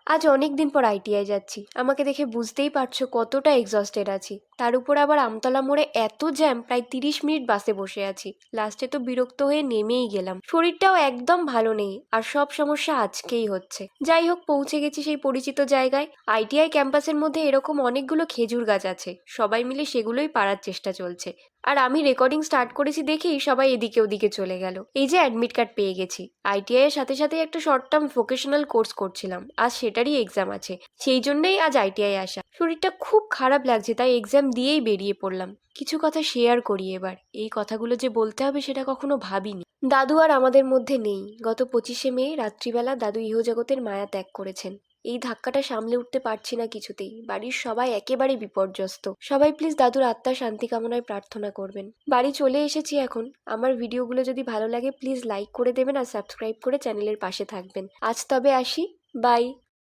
আজ অনেক দিন পর আইটিআই যাচ্ছি। আমাকে দেখে বুঝতেই পারছো কতটা এক্সস্টেড আছি। তার উপর আবার আমতলা মোড়ে এত জ্যাম, প্রায় 30 মিনিট বাসে বসে আছি। লাস্টে তো বিরক্ত হয়ে নেমেই গেলাম। শরীরটাও একদম ভালো নেই, আর সব সমস্যা আজকেই হচ্ছে। যাই হোক, পৌঁছে গেছি সেই পরিচিত জায়গায়। আইটিআই ক্যাম্পাসের মধ্যে এরকম অনেকগুলো খেজুর গাছ আছে, সবাই মিলে সেগুলোই পাড়ার চেষ্টা চলছে। আর আমি রেকর্ডিং স্টার্ট করেছি দেখেই সবাই এদিকে ওদিকে চলে গেল। এই যে অ্যাডমিট কার্ড পেয়ে গেছি। আইটিআই এর সাথে সাথে একটা শর্ট টার্ম ভোকেশনাল কোর্স করছিলাম, আজ সেটারই এক্সাম আছে। সেই জন্যই আজ আইটিআই আসা। শরীরটা খুব খারাপ লাগছে, তাই এক্সাম দিয়েই বেরিয়ে পড়লাম। কিছু কথা শেয়ার করি এবার। এই কথাগুলো যে বলতে হবে সেটা কখনো ভাবিনি। দাদু আর আমাদের মধ্যে নেই। গত 25শে মে রাত্রিবেলা দাদু ইহজগতের মায়া ত্যাগ করেছেন। এই ধাক্কাটা সামলে উঠতে পারছি না কিছুতেই। বাড়ির সবাই একেবারে বিপর্যস্ত। সবাই প্লিজ দাদুর আত্মার শান্তি কামনায় প্রার্থনা করবেন। বাড়ি চলে এসেছি এখন। আমার ভিডিওগুলো যদি ভালো লাগে প্লিজ লাইক করে দেবেন আর সাবস্ক্রাইব করে চ্যানেলের পাশে থাকবেন। আজ তবে আসি। বাই।